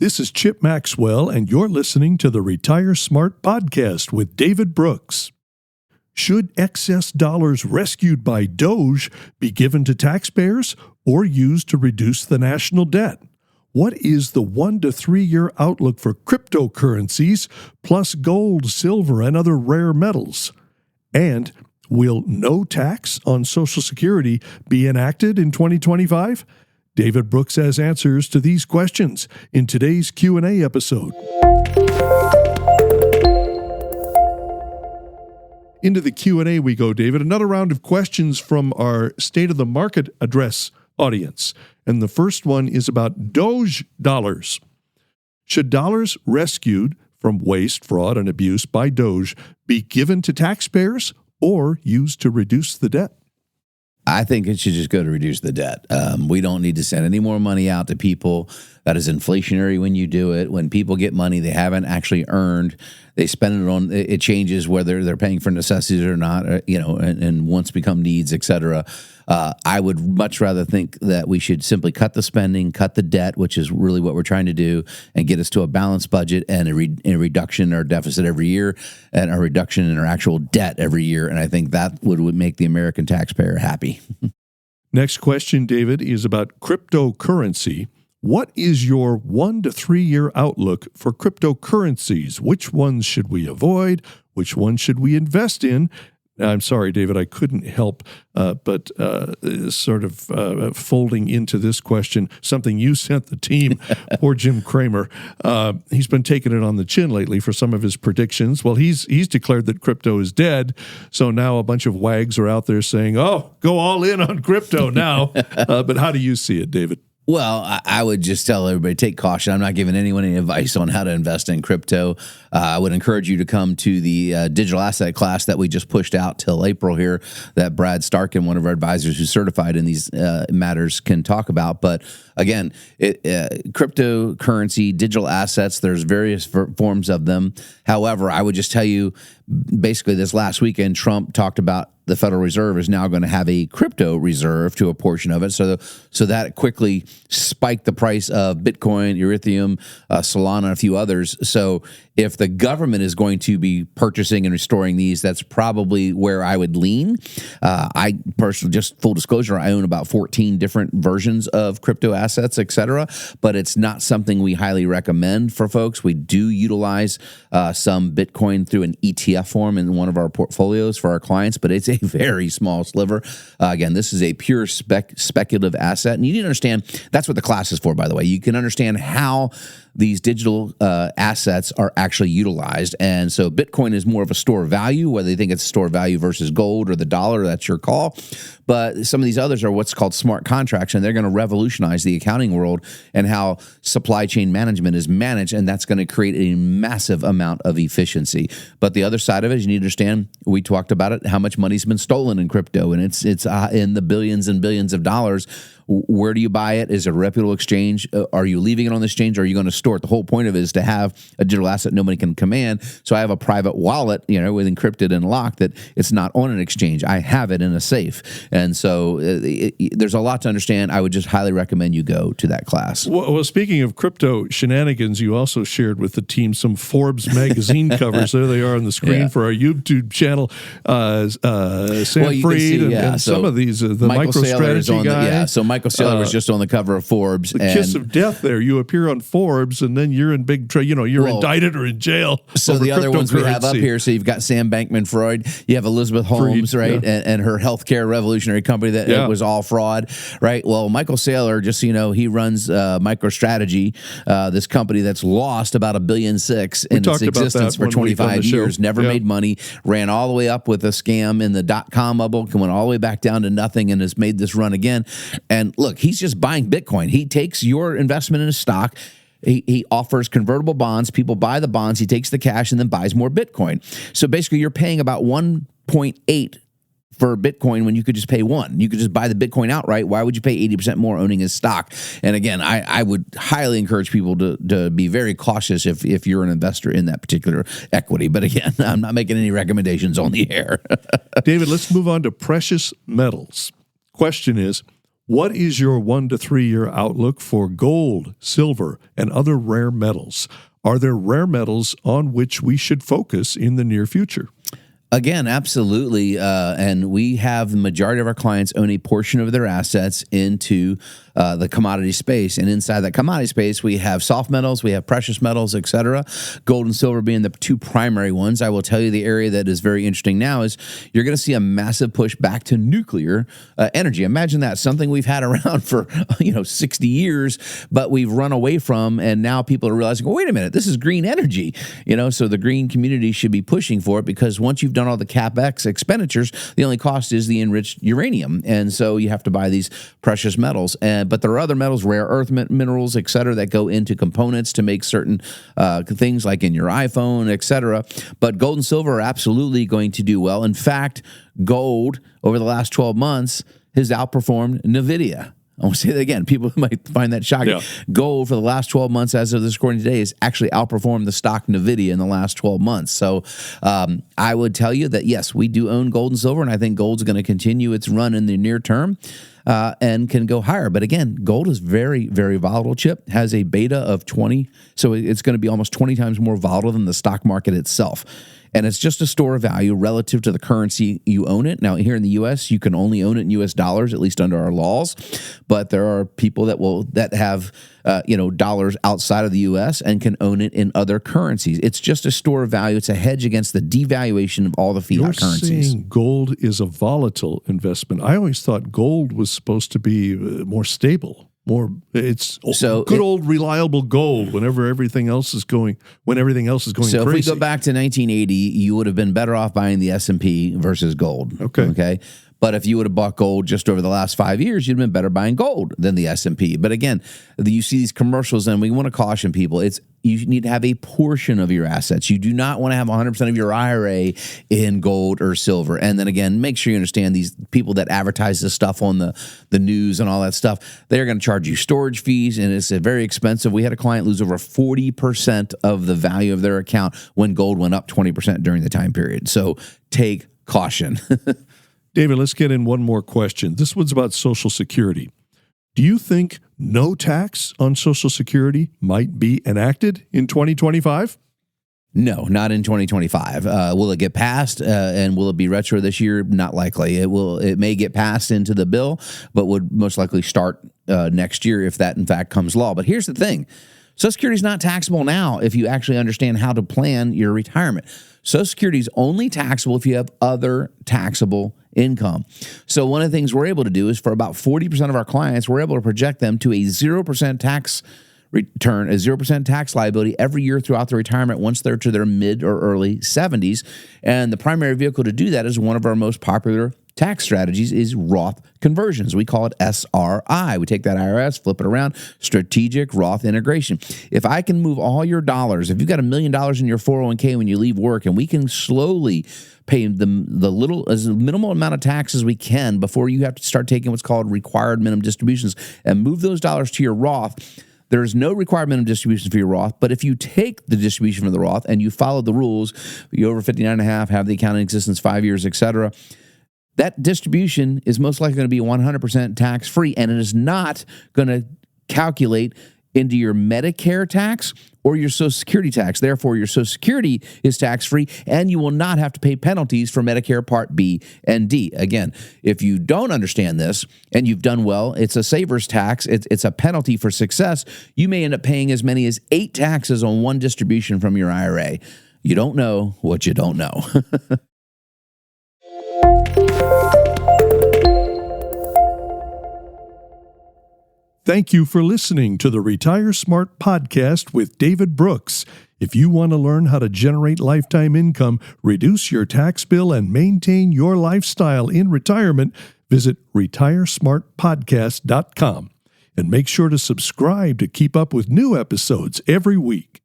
This is Chip Maxwell, and you're listening to the Retire Smart podcast with David Brooks. Should excess dollars rescued by DOGE be given to taxpayers or used to reduce the national debt? What is the 1 to 3 year outlook for cryptocurrencies, plus gold, silver, and other rare metals? And will no tax on Social Security be enacted in 2025? David Brooks has answers to these questions in today's Q&A episode. Into the Q&A we go, David. Another round of questions from our State of the Market address audience. And the first one is about DOGE dollars. Should dollars rescued from waste, fraud, and abuse by DOGE be given to taxpayers or used to reduce the debt? I think it should just go to reduce the debt. We don't need to send any more money out to people. That is inflationary when you do it. When people get money they haven't actually earned, they spend it on, it changes whether they're paying for necessities or not, and wants become needs, et cetera. I would much rather think that we should simply cut the spending, cut the debt, which is really what we're trying to do, and get us to a balanced budget and a reduction in our deficit every year and a reduction in our actual debt every year. And I think that would make the American taxpayer happy. Next question, David, is about cryptocurrency. What is your 1 to 3 year outlook for cryptocurrencies? Which ones should we avoid? Which ones should we invest in? I'm sorry, David, I couldn't help but folding into this question, something you sent the team, poor Jim Cramer. He's been taking it on the chin lately for some of his predictions. Well, he's declared that crypto is dead, so now a bunch of wags are out there saying, oh, go all in on crypto now. But how do you see it, David? Well, I would just tell everybody, take caution. I'm not giving anyone any advice on how to invest in crypto. I would encourage you to come to the digital asset class that we just pushed out till April here, that Brad Starkin, one of our advisors who's certified in these matters, can talk about. But again, cryptocurrency, digital assets, there's various forms of them. However, I would just tell you, basically this last weekend, Trump talked about the Federal Reserve is now going to have a crypto reserve to a portion of it. So that quickly spiked the price of Bitcoin, Ethereum, Solana, and a few others. So if the government is going to be purchasing and restoring these, that's probably where I would lean. I personally, just full disclosure, I own about 14 different versions of crypto assets, et cetera, but it's not something we highly recommend for folks. We do utilize some Bitcoin through an ETF form in one of our portfolios for our clients, but it's a very small sliver. Again, this is a pure speculative asset. And you need to understand, that's what the class is for, by the way. You can understand how these digital assets are actually utilized. And so Bitcoin is more of a store of value, whether you think it's a store of value versus gold or the dollar, that's your call. But some of these others are what's called smart contracts, and they're going to revolutionize the accounting world and how supply chain management is managed, and that's going to create a massive amount of efficiency. But the other side of it is you need to understand, we talked about it, how much money's been stolen in crypto, and it's in the billions and billions of dollars. Where do you buy it? Is it a reputable exchange? Are you leaving it on the exchange? Or are you going to store it? The whole point of it is to have a digital asset nobody can command. So I have a private wallet, with encrypted and locked, that it's not on an exchange. I have it in a safe. And so there's a lot to understand. I would just highly recommend you go to that class. Well, speaking of crypto shenanigans, you also shared with the team some Forbes magazine covers. There they are on the screen for our YouTube channel. Sam Fried and some of these, the MicroStrategy guy. So Michael Saylor was just on the cover of Forbes. The kiss of death there. You appear on Forbes, and then you're in big trouble. You're indicted or in jail. So the other ones we have up here, so you've got Sam Bankman-Fried, you have Elizabeth Holmes, right, and her healthcare revolutionary company that it was all fraud, right? Well, Michael Saylor, just so you know, he runs MicroStrategy, this company that's lost about $1.6 billion in its existence for 25 years, never made money, ran all the way up with a scam in the dot-com bubble, went all the way back down to nothing, and has made this run again. And look, he's just buying Bitcoin. He takes your investment in a stock. He offers convertible bonds. People buy the bonds. He takes the cash and then buys more Bitcoin. So basically, you're paying about 1.8 for Bitcoin when you could just pay 1. You could just buy the Bitcoin outright. Why would you pay 80% more owning his stock? And again, I would highly encourage people to be very cautious if you're an investor in that particular equity. But again, I'm not making any recommendations on the air. David, let's move on to precious metals. Question is, What is your 1 to 3 year outlook for gold, silver, and other rare metals? Are there rare metals on which we should focus in the near future? Again, absolutely. And we have the majority of our clients own a portion of their assets into the commodity space. And inside that commodity space, we have soft metals, we have precious metals, et cetera. Gold and silver being the two primary ones. I will tell you the area that is very interesting now is you're going to see a massive push back to nuclear energy. Imagine that, something we've had around for 60 years, but we've run away from, and now people are realizing, well, wait a minute, this is green energy. So the green community should be pushing for it, because once you've done all the CapEx expenditures, the only cost is the enriched uranium. And so you have to buy these precious metals. But there are other metals, rare earth minerals, et cetera, that go into components to make certain things like in your iPhone, et cetera. But gold and silver are absolutely going to do well. In fact, gold over the last 12 months has outperformed NVIDIA. I want to say that again. People might find that shocking. Yeah. Gold for the last 12 months, as of this recording today, has actually outperformed the stock NVIDIA in the last 12 months. So I would tell you that, yes, we do own gold and silver, and I think gold's going to continue its run in the near term and can go higher. But again, gold is very, very volatile. Chip has a beta of 20, so it's going to be almost 20 times more volatile than the stock market itself. And it's just a store of value relative to the currency you own it. Now, here in the U.S., you can only own it in U.S. dollars, at least under our laws. But there are people that have dollars outside of the U.S. and can own it in other currencies. It's just a store of value. It's a hedge against the devaluation of all the fiat currencies. You're saying gold is a volatile investment. I always thought gold was supposed to be more stable. Good old reliable gold when everything else is going So crazy. If we go back to 1980, you would have been better off buying the S&P versus gold. Okay. But if you would have bought gold just over the last 5 years, you'd have been better buying gold than the S&P. But again, you see these commercials, and we want to caution people. You need to have a portion of your assets. You do not want to have 100% of your IRA in gold or silver. And then again, make sure you understand these people that advertise this stuff on the news and all that stuff, they're going to charge you storage fees, and it's very expensive. We had a client lose over 40% of the value of their account when gold went up 20% during the time period. So take caution. David, let's get in one more question. This one's about Social Security. Do you think no tax on Social Security might be enacted in 2025? No, not in 2025. Will it get passed and will it be retro this year? Not likely. It may get passed into the bill, but would most likely start next year if that in fact comes law. But here's the thing. Social Security is not taxable now if you actually understand how to plan your retirement. Social Security is only taxable if you have other taxable income. So one of the things we're able to do is for about 40% of our clients, we're able to project them to a 0% tax return, a 0% tax liability every year throughout their retirement once they're to their mid or early 70s. And the primary vehicle to do that is one of our most popular tax strategies is Roth conversions. We call it SRI. We take that IRS, flip it around, strategic Roth integration. If I can move all your dollars, if you've got $1 million in your 401k when you leave work, and we can slowly pay the minimal amount of tax as we can before you have to start taking what's called required minimum distributions and move those dollars to your Roth, there's no required minimum distribution for your Roth, but if you take the distribution from the Roth and you follow the rules, you're over 59 and a half, have the account in existence 5 years, et cetera, that distribution is most likely going to be 100% tax-free, and it is not going to calculate into your Medicare tax or your Social Security tax. Therefore, your Social Security is tax-free, and you will not have to pay penalties for Medicare Part B and D. Again, if you don't understand this and you've done well, it's a saver's tax. It's a penalty for success. You may end up paying as many as 8 taxes on one distribution from your IRA. You don't know what you don't know. Thank you for listening to the Retire Smart podcast with David Brooks. If you want to learn how to generate lifetime income, reduce your tax bill, and maintain your lifestyle in retirement, visit retiresmartpodcast.com. And make sure to subscribe to keep up with new episodes every week.